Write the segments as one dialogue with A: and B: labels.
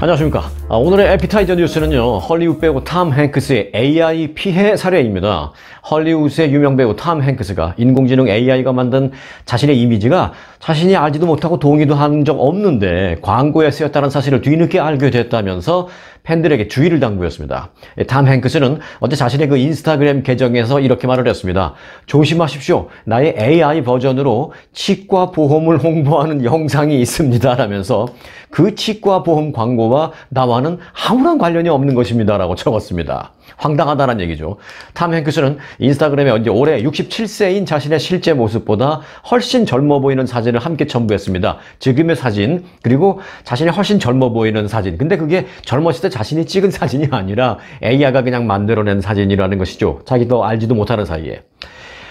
A: 안녕하십니까. 오늘의 에피타이저 뉴스는요, 헐리우드 배우 톰 행크스의 AI 피해 사례입니다. 헐리우드의 유명 배우 톰 행크스가 인공지능 AI가 만든 자신의 이미지가 자신이 알지도 못하고 동의도 한 적 없는데 광고에 쓰였다는 사실을 뒤늦게 알게 됐다면서 팬들에게 주의를 당부했습니다. 톰 행크스는 어제 자신의 그 인스타그램 계정에서 이렇게 말을 했습니다. 조심하십시오. 나의 AI 버전으로 치과 보험을 홍보하는 영상이 있습니다. 라면서 그 치과 보험 광고와 나와는 아무런 관련이 없는 것입니다. 라고 적었습니다. 황당하다는 얘기죠. 톰 행크스는 인스타그램에 올해 67세인 자신의 실제 모습보다 훨씬 젊어 보이는 사진을 함께 첨부했습니다. 지금의 사진, 그리고 자신이 훨씬 젊어 보이는 사진. 근데 그게 젊었을 때 자신이 찍은 사진이 아니라 AI가 그냥 만들어낸 사진이라는 것이죠. 자기도 알지도 못하는 사이에.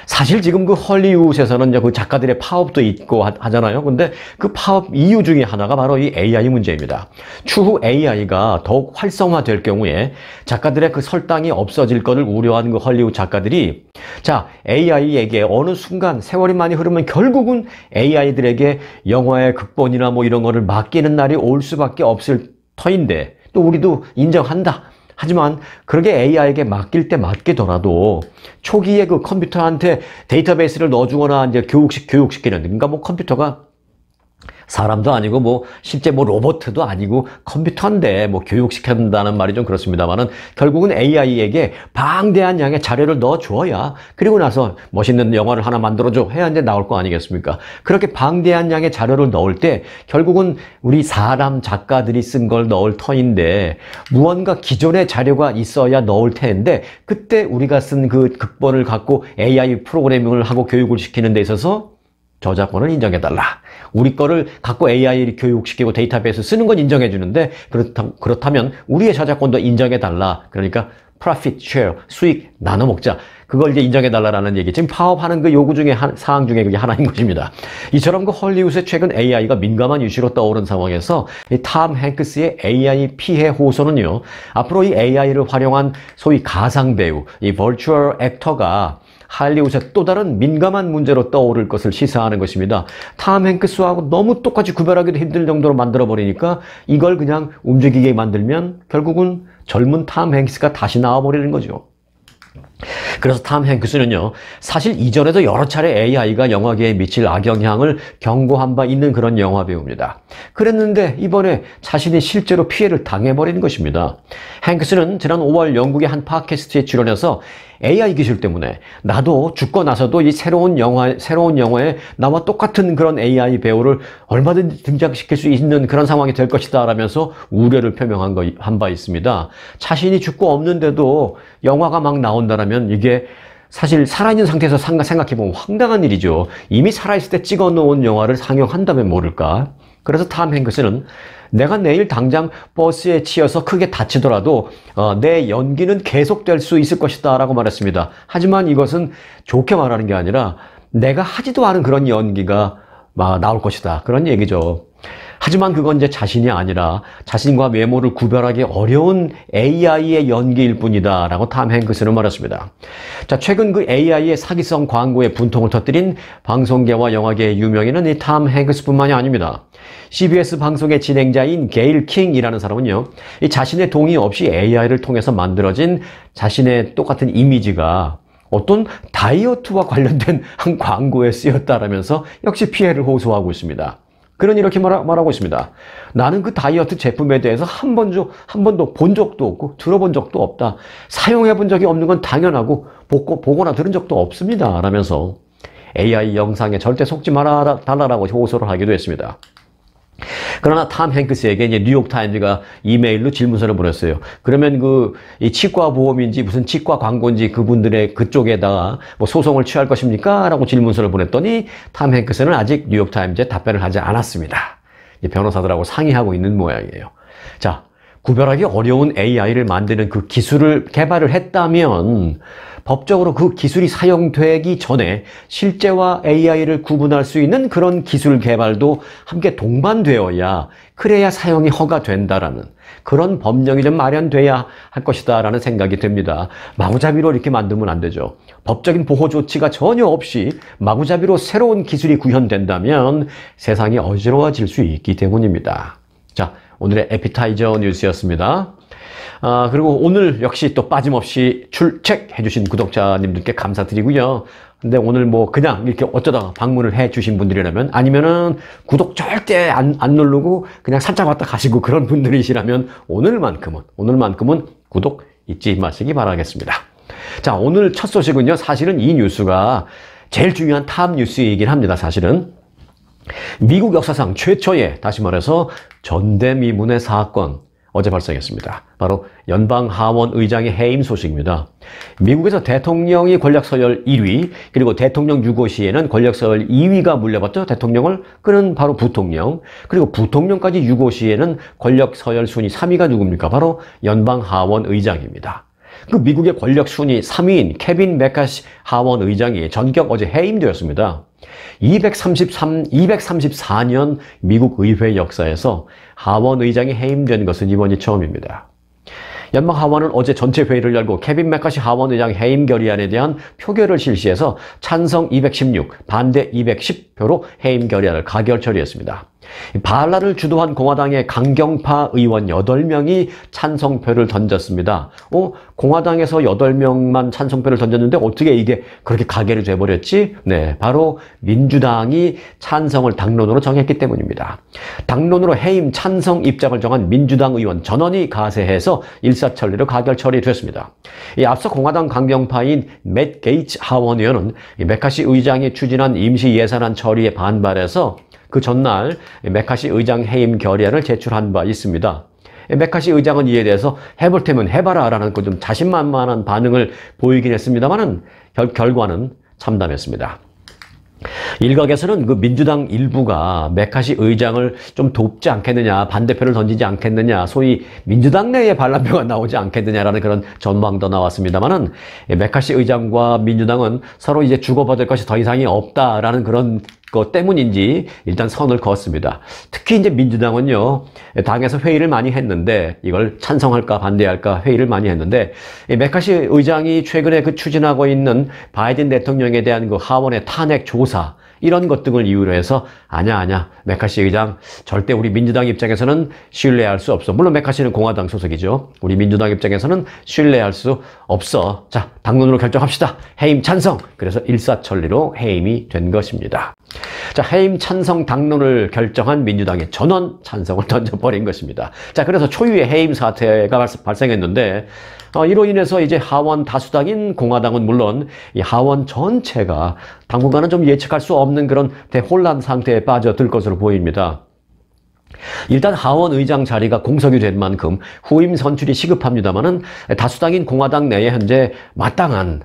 A: 사실 지금 그 헐리우드에서는 이제 그 작가들의 파업도 있고 하잖아요. 근데 그 파업 이유 중에 하나가 바로 이 AI 문제입니다. 추후 AI가 더욱 활성화될 경우에 작가들의 그 설당이 없어질 것을 우려한 그 헐리우드 작가들이 자, AI에게 어느 순간 세월이 많이 흐르면 결국은 AI들에게 영화의 극본이나 뭐 이런 거를 맡기는 날이 올 수밖에 없을 터인데 또 우리도 인정한다. 하지만 그렇게 AI에게 맡길 때 맡기더라도 초기에 그 컴퓨터한테 데이터베이스를 넣어주거나 이제 교육시키는, 그러니까 뭐 컴퓨터가 사람도 아니고 뭐 실제 뭐 로봇도 아니고 컴퓨터인데 뭐 교육시킨다는 말이 좀 그렇습니다만은 결국은 AI에게 방대한 양의 자료를 넣어줘야 그리고 나서 멋있는 영화를 하나 만들어줘 해야 이제 나올 거 아니겠습니까? 그렇게 방대한 양의 자료를 넣을 때 결국은 우리 사람 작가들이 쓴 걸 넣을 터인데 무언가 기존의 자료가 있어야 넣을 텐데 그때 우리가 쓴 그 극본을 갖고 AI 프로그래밍을 하고 교육을 시키는 데 있어서 저작권을 인정해달라. 우리 거를 갖고 AI 교육시키고 데이터베이스 쓰는 건 인정해주는데 그렇다면 우리의 저작권도 인정해달라. 그러니까 profit share, 수익 나눠 먹자. 그걸 이제 인정해달라는 얘기. 지금 파업하는 그 요구 중에 사항 중에 그게 하나인 것입니다. 이처럼 그 헐리우드의 최근 AI가 민감한 이슈로 떠오른 상황에서 이 톰 행크스의 AI 피해 호소는요. 앞으로 이 AI를 활용한 소위 가상 배우, 이 버추얼 액터가 할리우드의 또 다른 민감한 문제로 떠오를 것을 시사하는 것입니다. 톰 행크스하고 너무 똑같이 구별하기도 힘들 정도로 만들어버리니까 이걸 그냥 움직이게 만들면 결국은 젊은 톰 행크스가 다시 나와버리는 거죠. 그래서 톰 행크스는요, 사실 이전에도 여러 차례 AI가 영화계에 미칠 악영향을 경고한 바 있는 그런 영화 배우입니다. 그랬는데 이번에 자신이 실제로 피해를 당해버린 것입니다. 행크스는 지난 5월 영국의 한 팟캐스트에 출연해서 AI 기술 때문에 나도 죽고 나서도 이 새로운 영화에 나와 똑같은 그런 AI 배우를 얼마든지 등장시킬 수 있는 그런 상황이 될 것이다 라면서 우려를 표명한 바 있습니다. 자신이 죽고 없는데도 영화가 막 나온다라면 이게 사실 살아있는 상태에서 생각해보면 황당한 일이죠. 이미 살아있을 때 찍어놓은 영화를 상영한다면 모를까. 그래서 톰 행크스는 내가 내일 당장 버스에 치여서 크게 다치더라도 내 연기는 계속될 수 있을 것이다 라고 말했습니다. 하지만 이것은 좋게 말하는 게 아니라 내가 하지도 않은 그런 연기가 나올 것이다. 그런 얘기죠. 하지만 그건 이제 자신이 아니라 자신과 외모를 구별하기 어려운 AI의 연기일 뿐이다 라고 톰 행크스는 말했습니다. 자, 최근 그 AI의 사기성 광고에 분통을 터뜨린 방송계와 영화계의 유명인은 이 톰 행크스뿐만이 아닙니다. CBS 방송의 진행자인 게일 킹이라는 사람은요, 이 자신의 동의 없이 AI를 통해서 만들어진 자신의 똑같은 이미지가 어떤 다이어트와 관련된 한 광고에 쓰였다라면서 역시 피해를 호소하고 있습니다. 그는 이렇게 말하고 있습니다. 나는 그 다이어트 제품에 대해서 한 번도 본 적도 없고 들어본 적도 없다. 사용해 본 적이 없는 건 당연하고 보거나 들은 적도 없습니다. 라면서 AI 영상에 절대 속지 말아달라고 호소를 하기도 했습니다. 그러나 톰 행크스에게 이제 뉴욕타임즈가 이메일로 질문서를 보냈어요. 그러면 이 치과 보험인지 무슨 치과 광고인지 그분들의 그쪽에다가 뭐 소송을 취할 것입니까? 라고 질문서를 보냈더니 톰 행크스는 아직 뉴욕타임즈에 답변을 하지 않았습니다. 변호사들하고 상의하고 있는 모양이에요. 자, 구별하기 어려운 AI를 만드는 그 기술을 개발을 했다면 법적으로 그 기술이 사용되기 전에 실제와 AI를 구분할 수 있는 그런 기술 개발도 함께 동반되어야 그래야 사용이 허가된다라는 그런 법령이 좀 마련돼야 할 것이다 라는 생각이 듭니다. 마구잡이로 이렇게 만들면 안 되죠. 법적인 보호 조치가 전혀 없이 마구잡이로 새로운 기술이 구현된다면 세상이 어지러워질 수 있기 때문입니다. 자, 오늘의 에피타이저 뉴스였습니다. 그리고 오늘 역시 또 빠짐없이 출첵해주신 구독자님들께 감사드리고요. 근데 오늘 뭐 그냥 이렇게 어쩌다가 방문을 해주신 분들이라면, 아니면은 구독 절대 안 누르고 그냥 살짝 왔다 가시고 그런 분들이시라면 오늘만큼은 구독 잊지 마시기 바라겠습니다. 자, 오늘 첫 소식은요, 사실은 이 뉴스가 제일 중요한 탑 뉴스이긴 합니다. 사실은 미국 역사상 최초의, 다시 말해서 전대미문의 사건, 어제 발생했습니다. 바로 연방하원 의장의 해임 소식입니다. 미국에서 대통령이 권력서열 1위, 그리고 대통령 유고 시에는 권력서열 2위가 물려받죠. 대통령을. 그는 바로 부통령. 그리고 부통령까지 유고 시에는 권력서열 순위 3위가 누굽니까? 바로 연방하원 의장입니다. 그 미국의 권력 순위 3위인 케빈 메카시 하원 의장이 전격 어제 해임되었습니다. 234년 미국 의회 역사에서 하원 의장이 해임된 것은 이번이 처음입니다. 연방 하원은 어제 전체 회의를 열고 케빈 메카시 하원 의장 해임 결의안에 대한 표결을 실시해서 찬성 216, 반대 210표로 해임 결의안을 가결 처리했습니다. 반란을 주도한 공화당의 강경파 의원 8명이 찬성표를 던졌습니다. 공화당에서 8명만 찬성표를 던졌는데 어떻게 이게 그렇게 가결이 돼버렸지? 네, 바로 민주당이 찬성을 당론으로 정했기 때문입니다. 당론으로 해임 찬성 입장을 정한 민주당 의원 전원이 가세해서 일사천리로 가결 처리됐습니다. 앞서 공화당 강경파인 맷 게이츠 하원 의원은 메카시 의장이 추진한 임시 예산안 처리에 반발해서 그 전날 메카시 의장 해임 결의안을 제출한 바 있습니다. 메카시 의장은 이에 대해서 해볼 테면 해봐라 라는 좀 자신만만한 반응을 보이긴 했습니다만 결과는 참담했습니다. 일각에서는 그 민주당 일부가 메카시 의장을 좀 돕지 않겠느냐, 반대표를 던지지 않겠느냐, 소위 민주당 내에 반란표가 나오지 않겠느냐라는 그런 전망도 나왔습니다만은 메카시 의장과 민주당은 서로 이제 주고받을 것이 더 이상이 없다라는 그런 것 때문인지 일단 선을 그었습니다. 특히 이제 민주당은요, 당에서 회의를 많이 했는데 이걸 찬성할까 반대할까 회의를 많이 했는데 메카시 의장이 최근에 그 추진하고 있는 바이든 대통령에 대한 그 하원의 탄핵 조사 이런 것 등을 이유로 해서 아니야 메카시 의장 절대 우리 민주당 입장에서는 신뢰할 수 없어. 물론 메카시는 공화당 소속이죠. 우리 민주당 입장에서는 신뢰할 수 없어. 자, 당론으로 결정합시다. 해임 찬성. 그래서 일사천리로 해임이 된 것입니다. 자, 해임 찬성 당론을 결정한 민주당의 전원 찬성을 던져버린 것입니다. 자, 그래서 초유의 해임 사태가 발생했는데 이로 인해서 이제 하원 다수당인 공화당은 물론 이 하원 전체가 당분간은 좀 예측할 수 없는 그런 대혼란 상태에 빠져들 것으로 보입니다. 일단 하원 의장 자리가 공석이 된 만큼 후임 선출이 시급합니다만은 다수당인 공화당 내에 현재 마땅한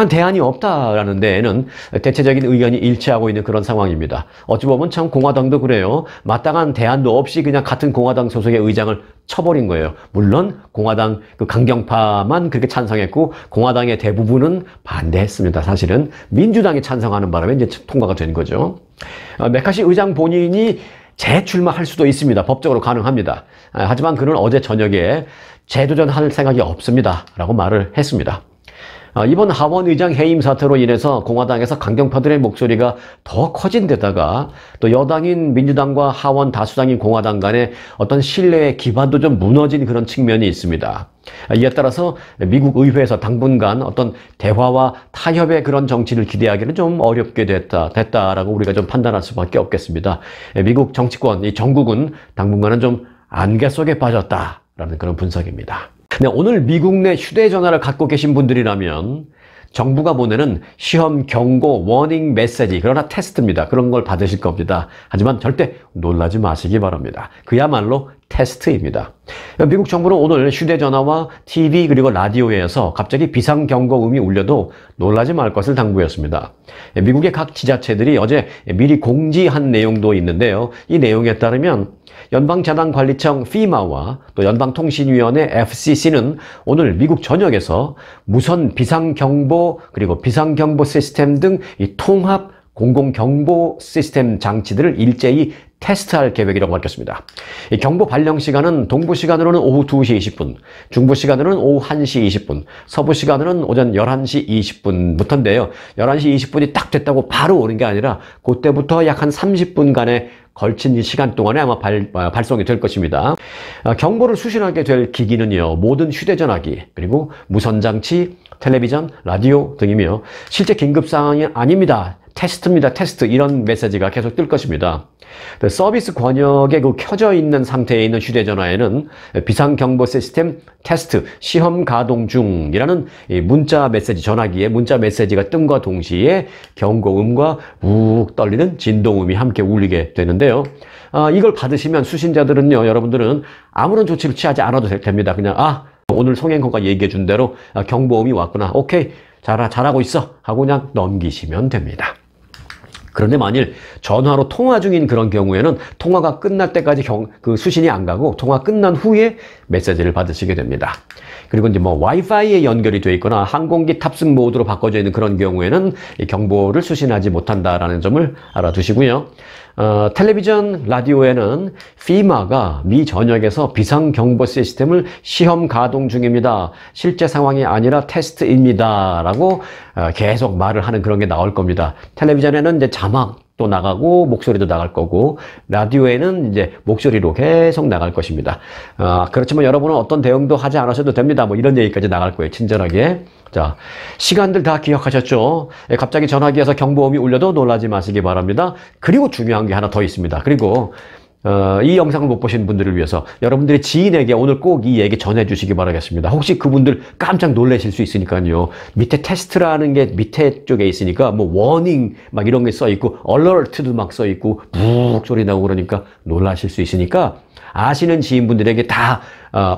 A: 대안이 없다라는 데에는 대체적인 의견이 일치하고 있는 그런 상황입니다. 어찌 보면 참 공화당도 그래요. 마땅한 대안도 없이 그냥 같은 공화당 소속의 의장을 쳐버린 거예요. 물론 공화당 그 강경파만 그렇게 찬성했고 공화당의 대부분은 반대했습니다. 사실은 민주당이 찬성하는 바람에 이제 통과가 된 거죠. 메카시 의장 본인이 재출마할 수도 있습니다. 법적으로 가능합니다. 하지만 그는 어제 저녁에 재도전할 생각이 없습니다. 라고 말을 했습니다. 이번 하원 의장 해임 사태로 인해서 공화당에서 강경파들의 목소리가 더 커진 데다가 또 여당인 민주당과 하원 다수당인 공화당 간의 어떤 신뢰의 기반도 좀 무너진 그런 측면이 있습니다. 이에 따라서 미국 의회에서 당분간 어떤 대화와 타협의 그런 정치를 기대하기는 좀 어렵게 됐다라고 우리가 좀 판단할 수밖에 없겠습니다. 미국 정치권, 이 정국은 당분간은 좀 안개 속에 빠졌다라는 그런 분석입니다. 네, 오늘 미국 내 휴대전화를 갖고 계신 분들이라면 정부가 보내는 시험 경고, 워닝 메시지, 그러나 테스트입니다. 그런 걸 받으실 겁니다. 하지만 절대 놀라지 마시기 바랍니다. 그야말로 테스트입니다. 미국 정부는 오늘 휴대전화와 TV 그리고 라디오에서 갑자기 비상경고음이 울려도 놀라지 말 것을 당부했습니다. 미국의 각 지자체들이 어제 미리 공지한 내용도 있는데요. 이 내용에 따르면 연방재난관리청 FEMA와 또 연방통신위원회 FCC는 오늘 미국 전역에서 무선 비상경보 그리고 비상경보 시스템 등 이 통합 공공경보 시스템 장치들을 일제히 테스트할 계획이라고 밝혔습니다. 이 경보 발령 시간은 동부 시간으로는 오후 2시 20분, 중부 시간으로는 오후 1시 20분, 서부 시간으로는 오전 11시 20분부터인데요. 11시 20분이 딱 됐다고 바로 오는 게 아니라 그때부터 약 한 30분간의 걸친 이 시간 동안에 아마 발송이 될 것입니다. 경보를 수신하게 될 기기는요, 모든 휴대전화기, 그리고 무선장치, 텔레비전, 라디오 등이며 실제 긴급상황이 아닙니다. 테스트입니다. 테스트. 이런 메시지가 계속 뜰 것입니다. 서비스 권역에 켜져 있는 상태에 있는 휴대전화에는 비상경보 시스템 테스트, 시험 가동 중이라는 문자 메시지, 전화기에 문자 메시지가 뜸과 동시에 경고음과 욱 떨리는 진동음이 함께 울리게 되는데요. 이걸 받으시면 수신자들은요, 여러분들은 아무런 조치를 취하지 않아도 됩니다. 그냥, 오늘 송행호가 얘기해 준 대로 경보음이 왔구나. 오케이. 잘하고 있어. 하고 그냥 넘기시면 됩니다. 그런데 만일 전화로 통화 중인 그런 경우에는 통화가 끝날 때까지 수신이 안 가고 통화 끝난 후에 메시지를 받으시게 됩니다. 그리고 이제 와이파이에 연결이 되어 있거나 항공기 탑승 모드로 바꿔져 있는 그런 경우에는 이 경보를 수신하지 못한다라는 점을 알아두시고요. 텔레비전, 라디오에는 FEMA가 미 전역에서 비상경보 시스템을 시험 가동 중입니다. 실제 상황이 아니라 테스트입니다. 라고 계속 말을 하는 그런 게 나올 겁니다. 텔레비전에는 이제 자막도 나가고 목소리도 나갈 거고, 라디오에는 이제 목소리로 계속 나갈 것입니다. 그렇지만 여러분은 어떤 대응도 하지 않으셔도 됩니다. 이런 얘기까지 나갈 거예요. 친절하게. 자, 시간들 다 기억하셨죠? 갑자기 전화기에서 경보음이 울려도 놀라지 마시기 바랍니다. 그리고 중요한 게 하나 더 있습니다. 그리고 이 영상을 못 보신 분들을 위해서 여러분들의 지인에게 오늘 꼭 이 얘기 전해 주시기 바라겠습니다. 혹시 그분들 깜짝 놀라실 수 있으니까요. 밑에 테스트라는 게 밑에 쪽에 있으니까 워닝 막 이런 게 써 있고 얼러트도 막 써 있고 북 소리 나고 그러니까 놀라실 수 있으니까 아시는 지인분들에게 다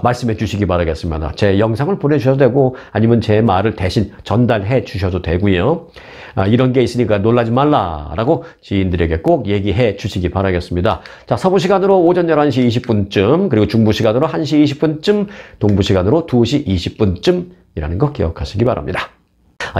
A: 말씀해 주시기 바라겠습니다. 제 영상을 보내주셔도 되고 아니면 제 말을 대신 전달해 주셔도 되고요. 이런 게 있으니까 놀라지 말라라고 지인들에게 꼭 얘기해 주시기 바라겠습니다. 자, 서부 시간으로 오전 11시 20분쯤, 그리고 중부 시간으로 1시 20분쯤, 동부 시간으로 2시 20분쯤이라는 거 기억하시기 바랍니다.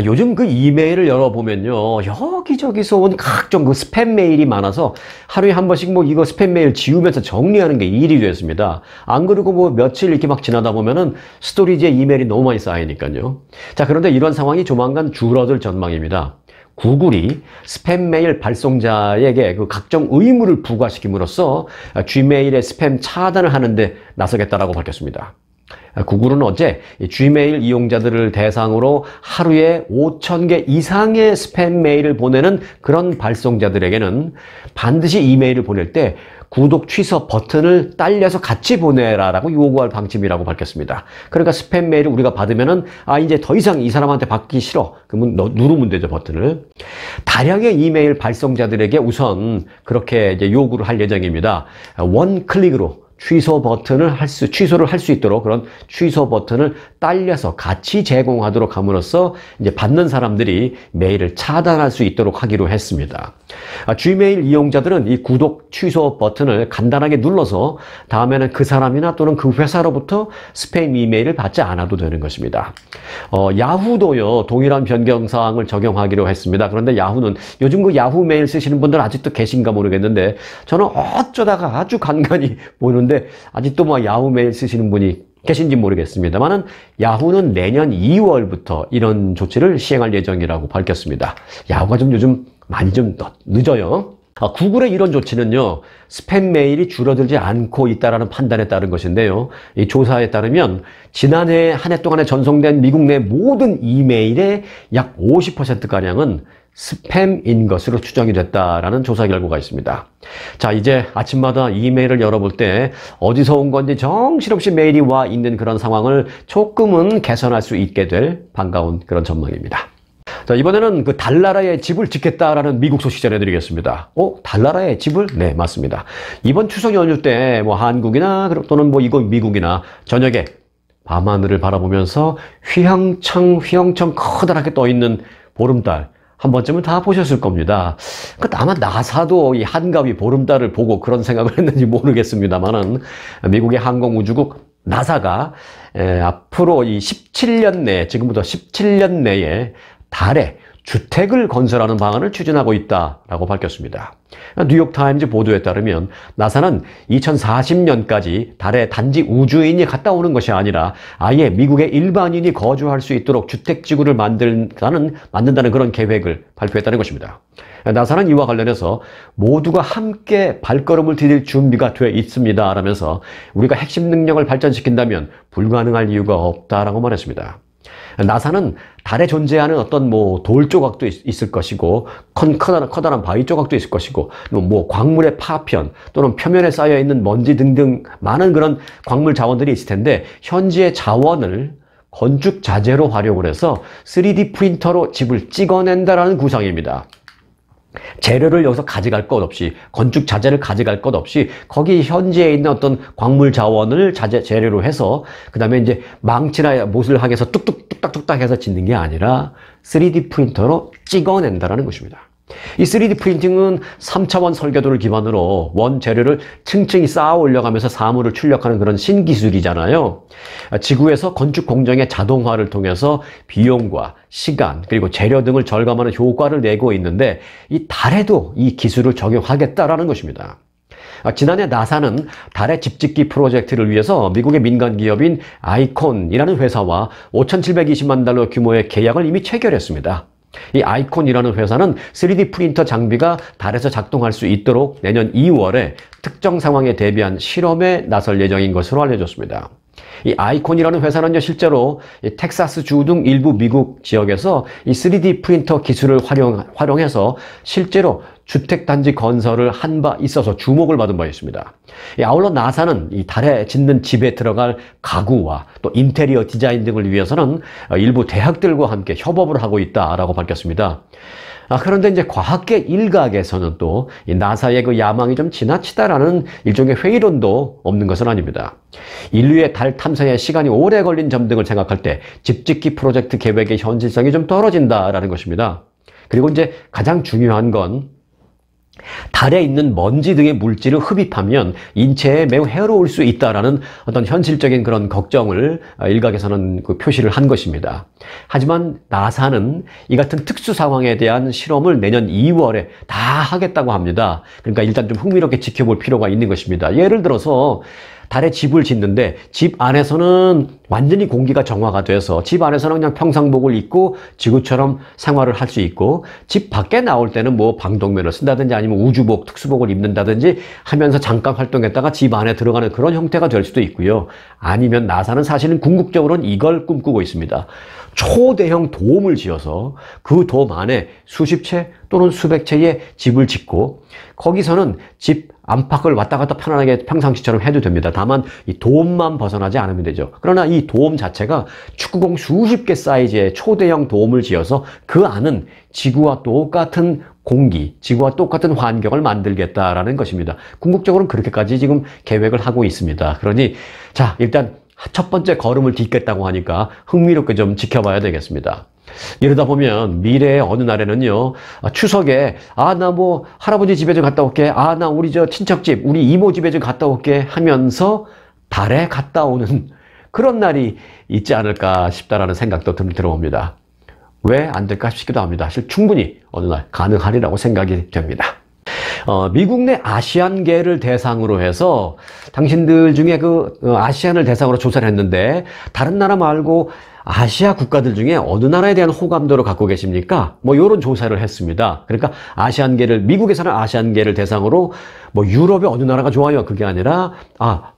A: 요즘 그 이메일을 열어보면요, 여기저기서 온 각종 그 스팸 메일이 많아서 하루에 한 번씩 이거 스팸 메일 지우면서 정리하는 게 일이 됐습니다. 안 그러고 며칠 이렇게 막 지나다 보면은 스토리지에 이메일이 너무 많이 쌓이니까요. 자, 그런데 이런 상황이 조만간 줄어들 전망입니다. 구글이 스팸 메일 발송자에게 그 각종 의무를 부과시킴으로써 Gmail의 스팸 차단을 하는데 나서겠다라고 밝혔습니다. 구글은 어제 Gmail 이용자들을 대상으로 하루에 5,000개 이상의 스팸 메일을 보내는 그런 발송자들에게는 반드시 이메일을 보낼 때 구독 취소 버튼을 딸려서 같이 보내라라고 요구할 방침이라고 밝혔습니다. 그러니까 스팸 메일을 우리가 받으면은 이제 더 이상 이 사람한테 받기 싫어. 그러면 누르면 되죠, 버튼을. 다량의 이메일 발송자들에게 우선 그렇게 이제 요구를 할 예정입니다. 원 클릭으로 취소를 할 수 있도록 그런 취소 버튼을 딸려서 같이 제공하도록 함으로써 이제 받는 사람들이 메일을 차단할 수 있도록 하기로 했습니다. Gmail 이용자들은 이 구독 취소 버튼을 간단하게 눌러서 다음에는 그 사람이나 또는 그 회사로부터 스팸 이메일을 받지 않아도 되는 것입니다. 야후도요, 동일한 변경사항을 적용하기로 했습니다. 그런데 야후는 요즘 그 야후 메일 쓰시는 분들 아직도 계신가 모르겠는데 저는 어쩌다가 아주 간간히 보는데 아직도 야후 메일 쓰시는 분이 계신지 모르겠습니다만은 야후는 내년 2월부터 이런 조치를 시행할 예정이라고 밝혔습니다. 야후가 요즘 많이 늦어요. 구글의 이런 조치는요, 스팸 메일이 줄어들지 않고 있다라는 판단에 따른 것인데요. 이 조사에 따르면 지난해 한 해 동안에 전송된 미국 내 모든 이메일의 약 50%가량은 스팸인 것으로 추정이 됐다라는 조사 결과가 있습니다. 자, 이제 아침마다 이메일을 열어볼 때 어디서 온 건지 정신없이 메일이 와 있는 그런 상황을 조금은 개선할 수 있게 될 반가운 그런 전망입니다. 자, 이번에는 그 달나라에 집을 짓겠다라는 미국 소식 전해드리겠습니다. 달나라에 집을? 네, 맞습니다. 이번 추석 연휴 때 한국이나 또는 이거 미국이나 저녁에 밤하늘을 바라보면서 휘황청 커다랗게 떠있는 보름달 한 번쯤은 다 보셨을 겁니다. 아마 나사도 이 한가위 보름달을 보고 그런 생각을 했는지 모르겠습니다만은 미국의 항공우주국 나사가 앞으로 이 17년 내에, 지금부터 17년 내에 달에 주택을 건설하는 방안을 추진하고 있다라고 밝혔습니다. 뉴욕타임즈 보도에 따르면 나사는 2040년까지 달에 단지 우주인이 갔다 오는 것이 아니라 아예 미국의 일반인이 거주할 수 있도록 주택지구를 만든다는 그런 계획을 발표했다는 것입니다. 나사는 이와 관련해서 모두가 함께 발걸음을 디딜 준비가 되어 있습니다 라면서 우리가 핵심 능력을 발전시킨다면 불가능할 이유가 없다라고 말했습니다. 나사는 달에 존재하는 어떤 돌 조각도 있을 것이고 커다란 바위 조각도 있을 것이고 광물의 파편 또는 표면에 쌓여 있는 먼지 등등 많은 그런 광물 자원들이 있을 텐데 현지의 자원을 건축 자재로 활용을 해서 3D 프린터로 집을 찍어낸다라는 구상입니다. 재료를 여기서 가져갈 것 없이, 건축 자재를 가져갈 것 없이 거기 현지에 있는 어떤 광물 자원을 재료로 해서 그 다음에 이제 망치나 못을 하게해서 뚝딱뚝딱 해서 짓는 게 아니라 3D 프린터로 찍어낸다라는 것입니다. 이 3D 프린팅은 3차원 설계도를 기반으로 원 재료를 층층이 쌓아 올려가면서 사물을 출력하는 그런 신기술이잖아요. 지구에서 건축 공정의 자동화를 통해서 비용과 시간 그리고 재료 등을 절감하는 효과를 내고 있는데 이 달에도 이 기술을 적용하겠다라는 것입니다. 지난해 나사는 달의 집짓기 프로젝트를 위해서 미국의 민간 기업인 아이콘이라는 회사와 5,720만 달러 규모의 계약을 이미 체결했습니다. 이 아이콘이라는 회사는 3D 프린터 장비가 달에서 작동할 수 있도록 내년 2월에 특정 상황에 대비한 실험에 나설 예정인 것으로 알려졌습니다. 이 아이콘이라는 회사는요, 실제로 텍사스주 등 일부 미국 지역에서 이 3D 프린터 기술을 활용해서 실제로 주택단지 건설을 한 바 있어서 주목을 받은 바 있습니다. 아울러 나사는 이 달에 짓는 집에 들어갈 가구와 또 인테리어 디자인 등을 위해서는 일부 대학들과 함께 협업을 하고 있다라고 밝혔습니다. 그런데 이제 과학계 일각에서는 또 이 나사의 그 야망이 좀 지나치다라는 일종의 회의론도 없는 것은 아닙니다. 인류의 달 탐사에 시간이 오래 걸린 점 등을 생각할 때 집짓기 프로젝트 계획의 현실성이 좀 떨어진다라는 것입니다. 그리고 이제 가장 중요한 건 달에 있는 먼지 등의 물질을 흡입하면 인체에 매우 해로울 수 있다라는 어떤 현실적인 그런 걱정을 일각에서는 그 표시를 한 것입니다. 하지만 나사는 이 같은 특수 상황에 대한 실험을 내년 2월에 다 하겠다고 합니다. 그러니까 일단 좀 흥미롭게 지켜볼 필요가 있는 것입니다. 예를 들어서 달에 집을 짓는데 집 안에서는 완전히 공기가 정화가 돼서 집 안에서는 그냥 평상복을 입고 지구처럼 생활을 할 수 있고 집 밖에 나올 때는 방독면을 쓴다든지 아니면 우주복, 특수복을 입는다든지 하면서 잠깐 활동했다가 집 안에 들어가는 그런 형태가 될 수도 있고요. 아니면 나사는 사실은 궁극적으로는 이걸 꿈꾸고 있습니다. 초대형 돔을 지어서 그 돔 안에 수십 채 또는 수백 채의 집을 짓고 거기서는 집 안팎을 왔다 갔다 편안하게 평상시처럼 해도 됩니다. 다만 이 돔만 벗어나지 않으면 되죠. 그러나 이 돔 자체가 축구공 수십 개 사이즈의 초대형 돔을 지어서 그 안은 지구와 똑같은 공기, 지구와 똑같은 환경을 만들겠다라는 것입니다. 궁극적으로는 그렇게까지 지금 계획을 하고 있습니다. 그러니 자, 일단 첫 번째 걸음을 딛겠다고 하니까 흥미롭게 좀 지켜봐야 되겠습니다. 이러다 보면 미래의 어느 날에는요, 추석에 나 할아버지 집에 좀 갔다 올게, 나 우리 친척집, 우리 이모 집에 좀 갔다 올게 하면서 달에 갔다 오는 그런 날이 있지 않을까 싶다라는 생각도 들어옵니다. 왜 안 될까 싶기도 합니다. 사실 충분히 어느 날 가능하리라고 생각이 됩니다. 미국 내 아시안계를 대상으로 해서 당신들 중에 아시안을 대상으로 조사를 했는데 다른 나라 말고 아시아 국가들 중에 어느 나라에 대한 호감도를 갖고 계십니까? 이런 조사를 했습니다. 그러니까 미국에서는 아시안계를 대상으로 유럽의 어느 나라가 좋아요? 그게 아니라,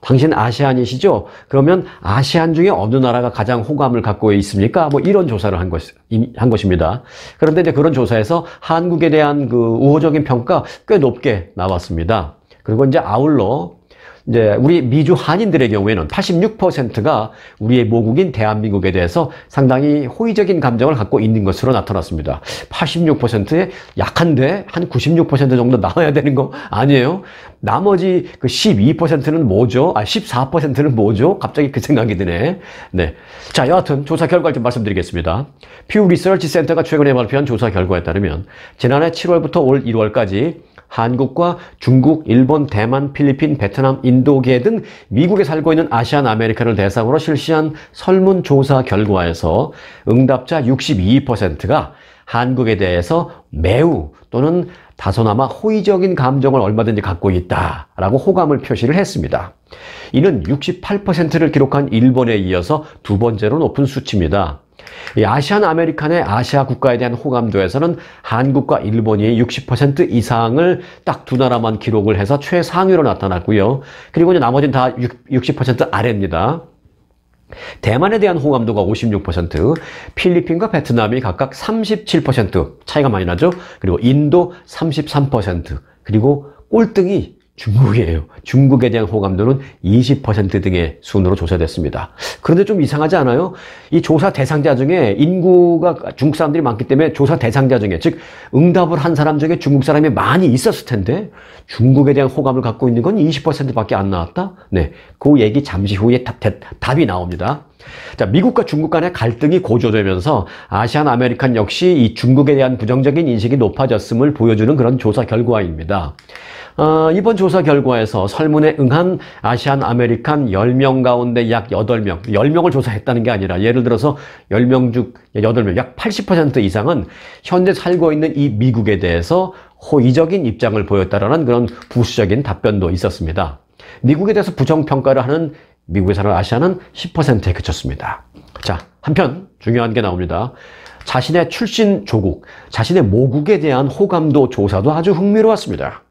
A: 당신 아시안이시죠? 그러면 아시안 중에 어느 나라가 가장 호감을 갖고 있습니까? 이런 조사를 한 것입니다. 그런데 이제 그런 조사에서 한국에 대한 우호적인 평가 꽤 높게 나왔습니다. 그리고 이제 아울러 이제 우리 미주 한인들의 경우에는 86%가 우리의 모국인 대한민국에 대해서 상당히 호의적인 감정을 갖고 있는 것으로 나타났습니다. 86%에 약한데 한 96% 정도 나와야 되는 거 아니에요? 나머지 12%는 뭐죠? 14%는 뭐죠? 갑자기 그 생각이 드네. 네. 자, 여하튼 조사 결과를 좀 말씀드리겠습니다. 퓨 리서치 센터가 최근에 발표한 조사 결과에 따르면 지난해 7월부터 올 1월까지 한국과 중국, 일본, 대만, 필리핀, 베트남, 인도계 등 미국에 살고 있는 아시안 아메리칸을 대상으로 실시한 설문조사 결과에서 응답자 62%가 한국에 대해서 매우 또는 다소나마 호의적인 감정을 얼마든지 갖고 있다라고 호감을 표시를 했습니다. 이는 68%를 기록한 일본에 이어서 두 번째로 높은 수치입니다. 이 아시안 아메리칸의 아시아 국가에 대한 호감도에서는 한국과 일본이 60% 이상을 딱 두 나라만 기록을 해서 최상위로 나타났고요. 그리고 이제 나머지는 다 60% 아래입니다. 대만에 대한 호감도가 56%, 필리핀과 베트남이 각각 37% 차이가 많이 나죠. 그리고 인도 33%, 그리고 꼴등이 중국이에요. 중국에 대한 호감도는 20% 등의 순으로 조사됐습니다. 그런데 좀 이상하지 않아요? 이 조사 대상자 중에 인구가 중국 사람들이 많기 때문에 조사 대상자 중에, 즉 응답을 한 사람 중에 중국 사람이 많이 있었을 텐데 중국에 대한 호감을 갖고 있는 건 20%밖에 안 나왔다? 네, 그 얘기 잠시 후에 답이 나옵니다. 자, 미국과 중국 간의 갈등이 고조되면서 아시안 아메리칸 역시 이 중국에 대한 부정적인 인식이 높아졌음을 보여주는 그런 조사 결과입니다. 이번 조사 결과에서 설문에 응한 아시안 아메리칸 10명 가운데 약 8명, 10명을 조사했다는 게 아니라 예를 들어서 10명 중 8명, 약 80% 이상은 현재 살고 있는 이 미국에 대해서 호의적인 입장을 보였다라는 그런 부수적인 답변도 있었습니다. 미국에 대해서 부정평가를 하는 미국에 사는 아시아는 10%에 그쳤습니다. 자, 한편 중요한 게 나옵니다. 자신의 출신 조국, 자신의 모국에 대한 호감도 조사도 아주 흥미로웠습니다.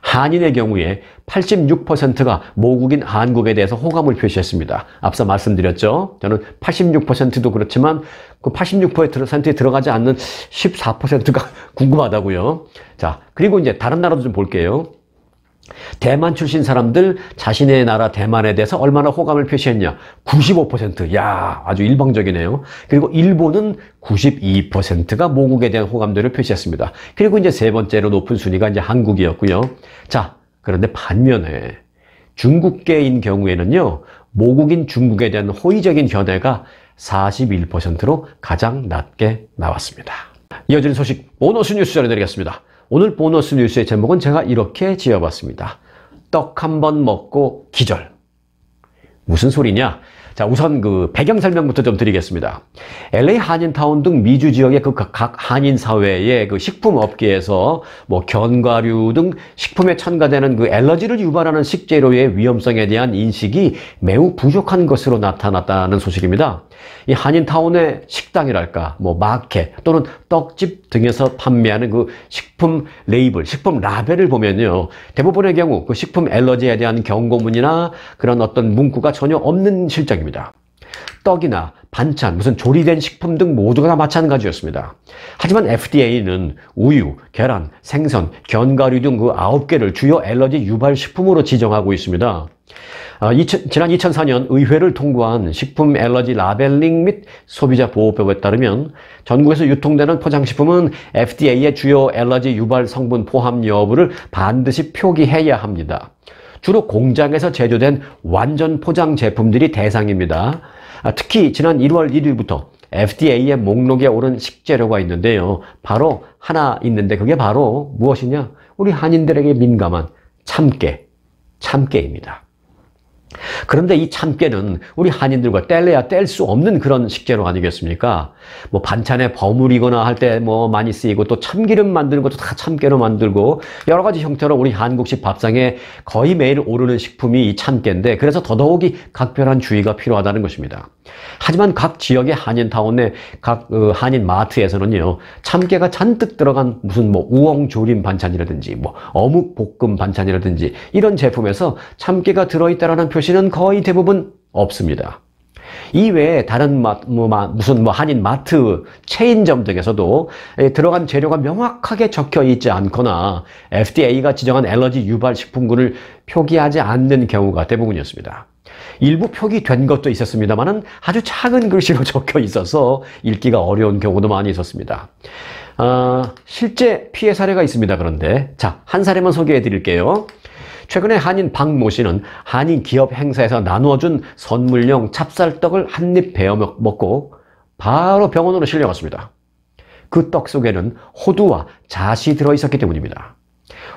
A: 한인의 경우에 86%가 모국인 한국에 대해서 호감을 표시했습니다. 앞서 말씀드렸죠. 저는 86%도 그렇지만 그 86%에 들어가지 않는 14%가 궁금하다고요. 자, 그리고 이제 다른 나라도 좀 볼게요. 대만 출신 사람들 자신의 나라 대만에 대해서 얼마나 호감을 표시했냐? 95%. 야, 아주 일방적이네요. 그리고 일본은 92%가 모국에 대한 호감도를 표시했습니다. 그리고 이제 세 번째로 높은 순위가 이제 한국이었고요. 자, 그런데 반면에 중국계인 경우에는요, 모국인 중국에 대한 호의적인 견해가 41%로 가장 낮게 나왔습니다. 이어지는 소식 보너스 뉴스 전해드리겠습니다. 오늘 보너스 뉴스의 제목은 제가 이렇게 지어봤습니다. 떡 한 번 먹고 기절. 무슨 소리냐? 자, 우선 그 배경 설명부터 좀 드리겠습니다. LA 한인타운 등 미주 지역의 그 각 한인 사회의 그 식품 업계에서 뭐 견과류 등 식품에 첨가되는 그 알러지를 유발하는 식재료의 위험성에 대한 인식이 매우 부족한 것으로 나타났다는 소식입니다. 이 한인타운의 식당이랄까, 뭐 마켓 또는 떡집 등에서 판매하는 그 식품 레이블, 식품 라벨을 보면요, 대부분의 경우 그 식품 알러지에 대한 경고문이나 그런 어떤 문구가 전혀 없는 실정입니다. 떡이나 반찬, 무슨 조리된 식품 등 모두가 다 마찬가지였습니다. 하지만 FDA는 우유, 계란, 생선, 견과류 등 그 9개를 주요 알러지 유발 식품으로 지정하고 있습니다. 지난 2004년 의회를 통과한 식품 알러지 라벨링 및 소비자 보호법에 따르면 전국에서 유통되는 포장식품은 FDA의 주요 알러지 유발 성분 포함 여부를 반드시 표기해야 합니다. 주로 공장에서 제조된 완전 포장 제품들이 대상입니다. 특히 지난 1월 1일부터 FDA의 목록에 오른 식재료가 있는데요. 바로 하나 있는데 그게 바로 무엇이냐? 우리 한인들에게 민감한 참깨입니다. 그런데 이 참깨는 우리 한인들과 뗄래야 뗄 수 없는 그런 식재료 아니겠습니까? 뭐 반찬에 버무리거나 할 때 뭐 많이 쓰이고 또 참기름 만드는 것도 다 참깨로 만들고 여러 가지 형태로 우리 한국식 밥상에 거의 매일 오르는 식품이 이 참깨인데 그래서 더더욱이 각별한 주의가 필요하다는 것입니다. 하지만 각 지역의 한인타운의 각 한인 마트에서는요, 참깨가 잔뜩 들어간 무슨 뭐 우엉조림 반찬이라든지 뭐 어묵 볶음 반찬이라든지 이런 제품에서 참깨가 들어있다라는 표시는 거의 대부분 없습니다. 이외에 다른 무슨 한인 마트 체인점 등에서도 들어간 재료가 명확하게 적혀 있지 않거나 FDA가 지정한 알러지 유발 식품군을 표기하지 않는 경우가 대부분이었습니다. 일부 표기된 것도 있었습니다만은 아주 작은 글씨로 적혀 있어서 읽기가 어려운 경우도 많이 있었습니다. 실제 피해 사례가 있습니다. 그런데 자, 한 사례만 소개해 드릴게요. 최근에 한인 박모 씨는 한인 기업 행사에서 나누어준 선물용 찹쌀떡을 한 입 베어 먹고 바로 병원으로 실려갔습니다. 그 떡 속에는 호두와 잣이 들어있었기 때문입니다.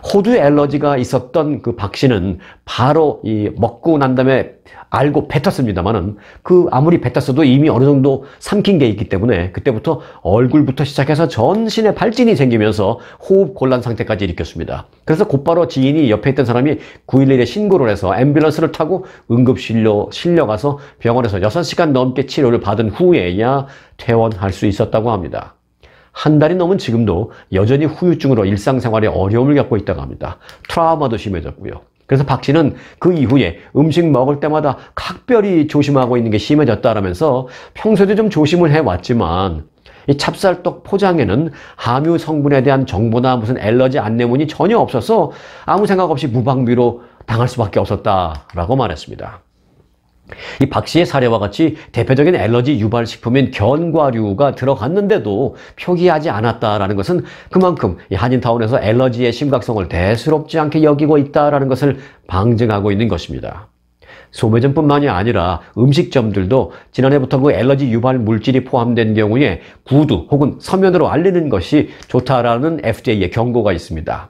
A: 호두 알러지가 있었던 그 박 씨는 바로 이 먹고 난 다음에 알고 뱉었습니다만은 그 아무리 뱉었어도 이미 어느 정도 삼킨 게 있기 때문에 그때부터 얼굴부터 시작해서 전신에 발진이 생기면서 호흡 곤란 상태까지 일으켰습니다. 그래서 곧바로 지인이 옆에 있던 사람이 911에 신고를 해서 앰뷸런스를 타고 응급실로 실려가서 병원에서 6시간 넘게 치료를 받은 후에야 퇴원할 수 있었다고 합니다. 한 달이 넘은 지금도 여전히 후유증으로 일상생활에 어려움을 겪고 있다고 합니다. 트라우마도 심해졌고요. 그래서 박 씨는 그 이후에 음식 먹을 때마다 각별히 조심하고 있는 게 심해졌다라면서 평소에도 좀 조심을 해왔지만 이 찹쌀떡 포장에는 함유 성분에 대한 정보나 무슨 알러지 안내문이 전혀 없어서 아무 생각 없이 무방비로 당할 수밖에 없었다라고 말했습니다. 이 박 씨의 사례와 같이 대표적인 알러지 유발 식품인 견과류가 들어갔는데도 표기하지 않았다라는 것은 그만큼 이 한인타운에서 알러지의 심각성을 대수롭지 않게 여기고 있다라는 것을 방증하고 있는 것입니다. 소매점뿐만이 아니라 음식점들도 지난해부터 그 알러지 유발 물질이 포함된 경우에 구두 혹은 서면으로 알리는 것이 좋다라는 FDA의 경고가 있습니다.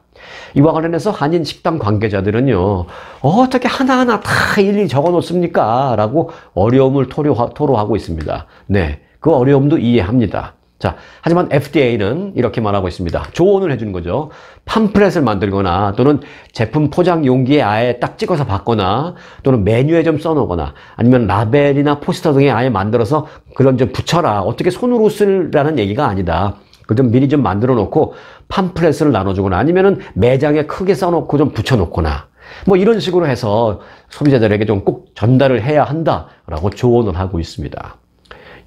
A: 이와 관련해서 한인 식당 관계자들은요, 어떻게 하나하나 다 일일이 적어 놓습니까? 라고 어려움을 토로하고 있습니다. 네, 그 어려움도 이해합니다. 자, 하지만 FDA는 이렇게 말하고 있습니다. 조언을 해주는 거죠. 팜플렛을 만들거나 또는 제품 포장 용기에 아예 딱 찍어서 받거나 또는 메뉴에 좀 써놓거나 아니면 라벨이나 포스터 등에 아예 만들어서 그런 좀 붙여라. 어떻게 손으로 쓰라는 얘기가 아니다. 그 좀 미리 좀 만들어 놓고 팜플렛을 나눠주거나 아니면은 매장에 크게 써놓고 좀 붙여놓거나 뭐 이런 식으로 해서 소비자들에게 좀 꼭 전달을 해야 한다라고 조언을 하고 있습니다.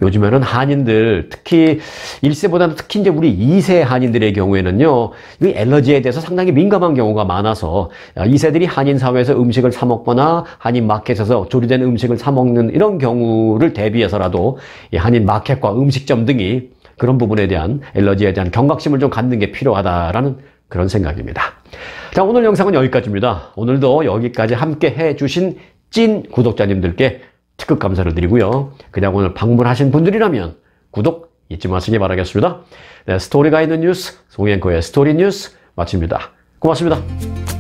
A: 요즘에는 한인들, 특히 1세보다는 특히 이제 우리 2세 한인들의 경우에는요, 이 알러지에 대해서 상당히 민감한 경우가 많아서 2세들이 한인 사회에서 음식을 사 먹거나 한인 마켓에서 조리된 음식을 사 먹는 이런 경우를 대비해서라도 이 한인 마켓과 음식점 등이 그런 부분에 대한 알러지에 대한 경각심을 좀 갖는 게 필요하다라는 그런 생각입니다. 자, 오늘 영상은 여기까지입니다. 오늘도 여기까지 함께 해주신 찐 구독자님들께 특급 감사를 드리고요. 그냥 오늘 방문하신 분들이라면 구독 잊지 마시기 바라겠습니다. 네, 스토리가 있는 뉴스, 송앵커의 스토리 뉴스 마칩니다. 고맙습니다.